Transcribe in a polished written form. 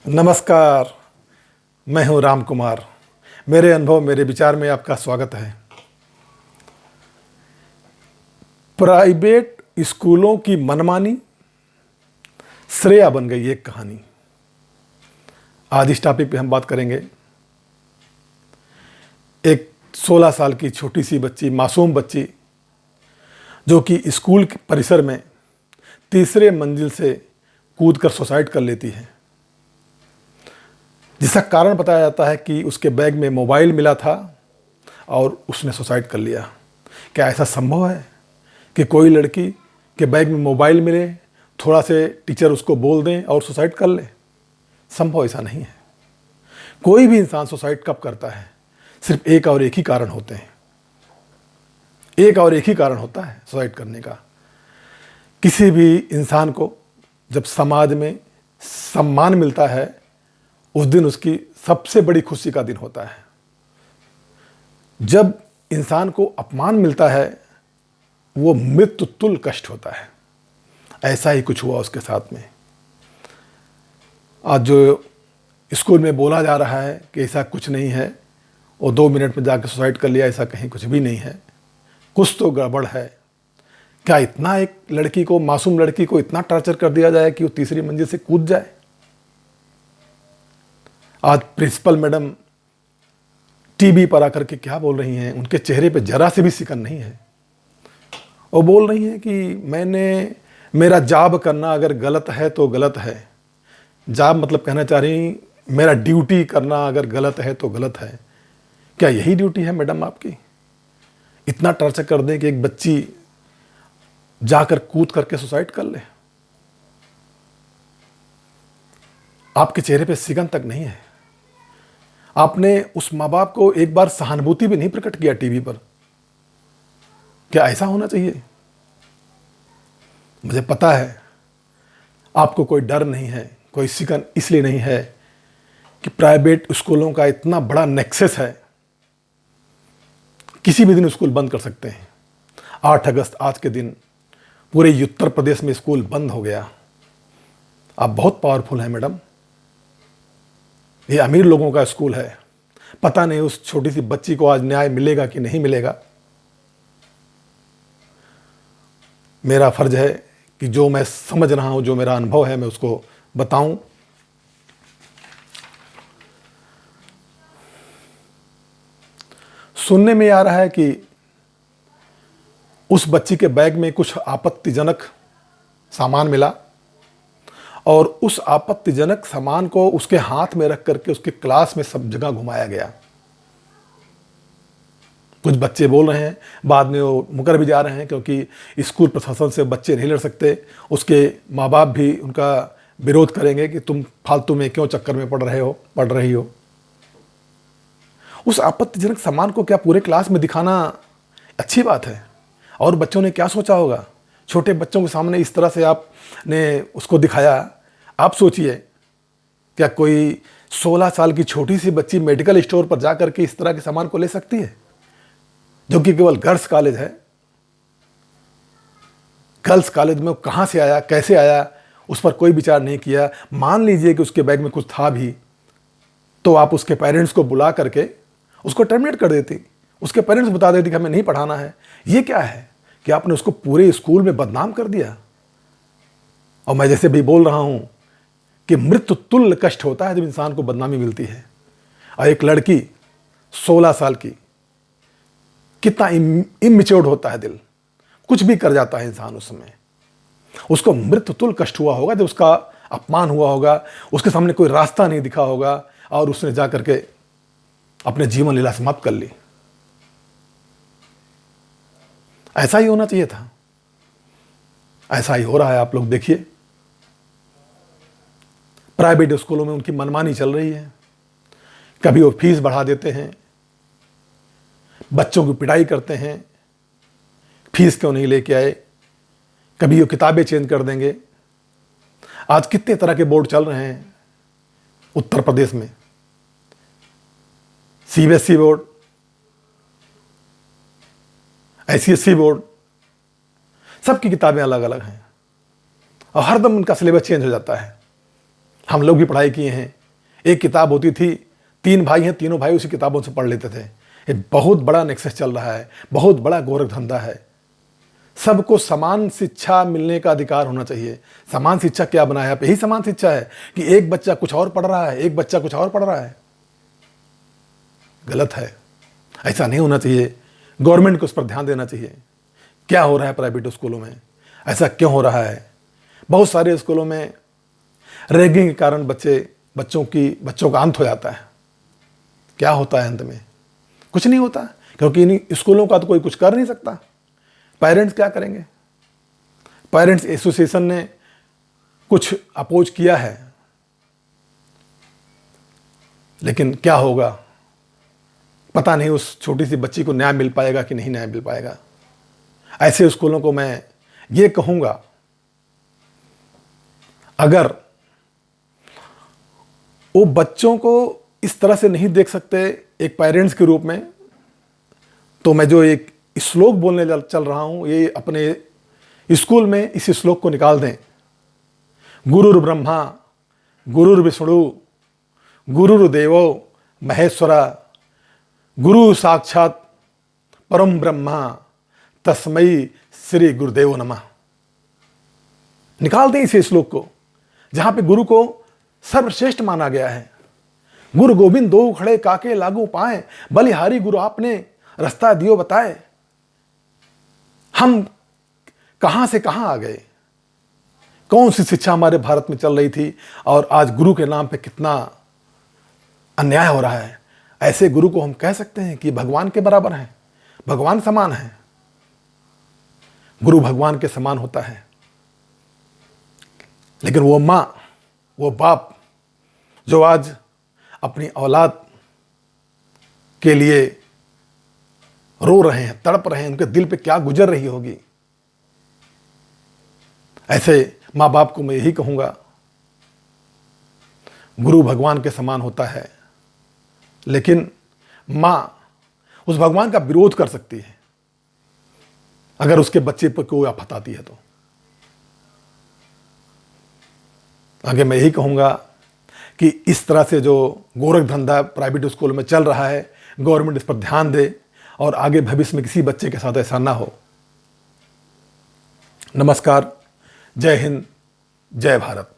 नमस्कार। मैं हूं राम कुमार। मेरे अनुभव मेरे विचार में आपका स्वागत है। प्राइवेट स्कूलों की मनमानी श्रेया बन गई एक कहानी। आज इस टॉपिक पे हम बात करेंगे। एक 16 साल की छोटी सी बच्ची, मासूम बच्ची, जो कि स्कूल के परिसर में तीसरे मंजिल से कूदकर सुसाइड कर लेती है, जिसका कारण बताया जाता है कि उसके बैग में मोबाइल मिला था और उसने सुसाइड कर लिया। क्या ऐसा संभव है कि कोई लड़की के बैग में मोबाइल मिले, थोड़ा से टीचर उसको बोल दें और सुसाइड कर ले? संभव ऐसा नहीं है। कोई भी इंसान सुसाइड कब करता है? सिर्फ एक और एक ही कारण होते हैं। एक और एक ही कारण होता है सुसाइड करने का। किसी भी इंसान को जब समाज में सम्मान मिलता है, उस दिन उसकी सबसे बड़ी खुशी का दिन होता है। जब इंसान को अपमान मिलता है, वो मृत्यु तुल्य कष्ट होता है। ऐसा ही कुछ हुआ उसके साथ में। आज जो स्कूल में बोला जा रहा है कि ऐसा कुछ नहीं है, वो 2 मिनट में जाकर सुसाइड कर लिया, ऐसा कहीं कुछ भी नहीं है। कुछ तो गड़बड़ है। क्या इतना एक लड़की को, मासूम लड़की को इतना टॉर्चर कर दिया जाए कि वो तीसरी मंजिल से कूद जाए? आज प्रिंसिपल मैडम टीवी पर आकर के क्या बोल रही हैं, उनके चेहरे पे जरा से भी सिकन नहीं है। वो बोल रही हैं कि मेरा जॉब करना अगर गलत है तो गलत है। जॉब मतलब कहना चाह रही, मेरा ड्यूटी करना अगर गलत है तो गलत है। क्या यही ड्यूटी है मैडम आपकी? इतना टॉर्चर कर दें कि एक बच्ची जाकर कूद करके सुसाइड कर ले? आपके चेहरे पे सिकन तक नहीं है। आपने उस माँ बाप को एक बार सहानुभूति भी नहीं प्रकट किया टीवी पर। क्या ऐसा होना चाहिए? मुझे पता है आपको कोई डर नहीं है, कोई सिकन इसलिए नहीं है कि प्राइवेट स्कूलों का इतना बड़ा नेक्सस है। किसी भी दिन स्कूल बंद कर सकते हैं। 8 अगस्त आज के दिन पूरे उत्तर प्रदेश में स्कूल बंद हो गया। आप बहुत पावरफुल हैं मैडम। ये अमीर लोगों का स्कूल है। पता नहीं उस छोटी सी बच्ची को आज न्याय मिलेगा कि नहीं मिलेगा। मेरा फर्ज है कि जो मैं समझ रहा हूं, जो मेरा अनुभव है, मैं उसको बताऊं। सुनने में आ रहा है कि उस बच्ची के बैग में कुछ आपत्तिजनक सामान मिला और उस आपत्तिजनक सामान को उसके हाथ में रख करके उसके क्लास में सब जगह घुमाया गया। कुछ बच्चे बोल रहे हैं, बाद में वो मुकर भी जा रहे हैं, क्योंकि स्कूल प्रशासन से बच्चे नहीं लड़ सकते। उसके माँ बाप भी उनका विरोध करेंगे कि तुम फालतू में क्यों चक्कर में पड़ रही हो। उस आपत्तिजनक सामान को क्या पूरे क्लास में दिखाना अच्छी बात है? और बच्चों ने क्या सोचा होगा? छोटे बच्चों के सामने इस तरह से आपने उसको दिखाया। आप सोचिए, क्या कोई 16 साल की छोटी सी बच्ची मेडिकल स्टोर पर जाकर के इस तरह के सामान को ले सकती है, जो कि केवल गर्ल्स कॉलेज है? गर्ल्स कॉलेज में कहाँ से आया, कैसे आया, उस पर कोई विचार नहीं किया। मान लीजिए कि उसके बैग में कुछ था भी, तो आप उसके पेरेंट्स को बुला करके उसको टर्मिनेट कर देती। उसके पेरेंट्स बता देती कि हमें नहीं पढ़ाना है। ये क्या है कि आपने उसको पूरे स्कूल में बदनाम कर दिया। और मैं जैसे भी बोल रहा हूं कि मृत्यु तुल्य कष्ट होता है जब इंसान को बदनामी मिलती है। और एक लड़की 16 साल की, कितना इमेच्योर्ड होता है दिल, कुछ भी कर जाता है इंसान उस समय। उसको मृत्यु तुल्य कष्ट हुआ होगा जब उसका अपमान हुआ होगा, उसके सामने कोई रास्ता नहीं दिखा होगा और उसने जाकर के अपने जीवन लीला समाप्त कर ली। ऐसा ही होना चाहिए था। ऐसा ही हो रहा है। आप लोग देखिए, प्राइवेट स्कूलों में उनकी मनमानी चल रही है। कभी वो फीस बढ़ा देते हैं, बच्चों की पिटाई करते हैं, फीस क्यों नहीं लेके आए। कभी वो किताबें चेंज कर देंगे। आज कितने तरह के बोर्ड चल रहे हैं उत्तर प्रदेश में। सीबीएसई बोर्ड, आईसीएसई बोर्ड, सबकी किताबें अलग अलग हैं और हरदम उनका सिलेबस चेंज हो जाता है। हम लोग भी पढ़ाई किए हैं। एक किताब होती थी, 3 भाई हैं, तीनों भाई उसी किताबों से पढ़ लेते थे। ये बहुत बड़ा नेक्सस चल रहा है, बहुत बड़ा गोरख धंधा है। सबको समान शिक्षा मिलने का अधिकार होना चाहिए। समान शिक्षा क्या बनाया है? यही समान शिक्षा है कि एक बच्चा कुछ और पढ़ रहा है, एक बच्चा कुछ और पढ़ रहा है। गलत है, ऐसा नहीं होना चाहिए। गवर्नमेंट को उस पर ध्यान देना चाहिए। क्या हो रहा है प्राइवेट स्कूलों में, ऐसा क्यों हो रहा है? बहुत सारे स्कूलों में रैगिंग के कारण बच्चों का अंत हो जाता है। क्या होता है अंत में? कुछ नहीं होता, क्योंकि इन स्कूलों का तो कोई कुछ कर नहीं सकता। पेरेंट्स क्या करेंगे? पेरेंट्स एसोसिएशन ने कुछ अपोज किया है, लेकिन क्या होगा पता नहीं। उस छोटी सी बच्ची को न्याय मिल पाएगा कि नहीं न्याय मिल पाएगा। ऐसे स्कूलों को मैं ये कहूँगा, अगर वो बच्चों को इस तरह से नहीं देख सकते एक पेरेंट्स के रूप में, तो मैं जो एक श्लोक बोलने चल रहा हूँ, ये अपने स्कूल में इस श्लोक को निकाल दें। गुरुर्ब्रह्मा गुरुर्विष्णु गुरुर्देवो महेश्वरा गुरु साक्षात परम ब्रह्मा तस्मै श्री गुरुदेव नमः। निकाल दें इस श्लोक को, जहां पे गुरु को सर्वश्रेष्ठ माना गया है। गुरु गोविंद दो खड़े काके लागू पाए, बलिहारी गुरु आपने रास्ता दियो बताए। हम कहां से कहां आ गए? कौन सी शिक्षा हमारे भारत में चल रही थी, और आज गुरु के नाम पे कितना अन्याय हो रहा है। ऐसे गुरु को हम कह सकते हैं कि भगवान के बराबर हैं, भगवान समान है। गुरु भगवान के समान होता है, लेकिन वो माँ, वो बाप जो आज अपनी औलाद के लिए रो रहे हैं, तड़प रहे हैं, उनके दिल पे क्या गुजर रही होगी। ऐसे माँ बाप को मैं यही कहूँगा, गुरु भगवान के समान होता है, लेकिन माँ उस भगवान का विरोध कर सकती है अगर उसके बच्चे पर कोई आफत आती है तो। आगे मैं यही कहूँगा कि इस तरह से जो गोरख धंधा प्राइवेट स्कूल में चल रहा है, गवर्नमेंट इस पर ध्यान दे और आगे भविष्य में किसी बच्चे के साथ ऐसा ना हो। नमस्कार, जय हिंद, जय भारत।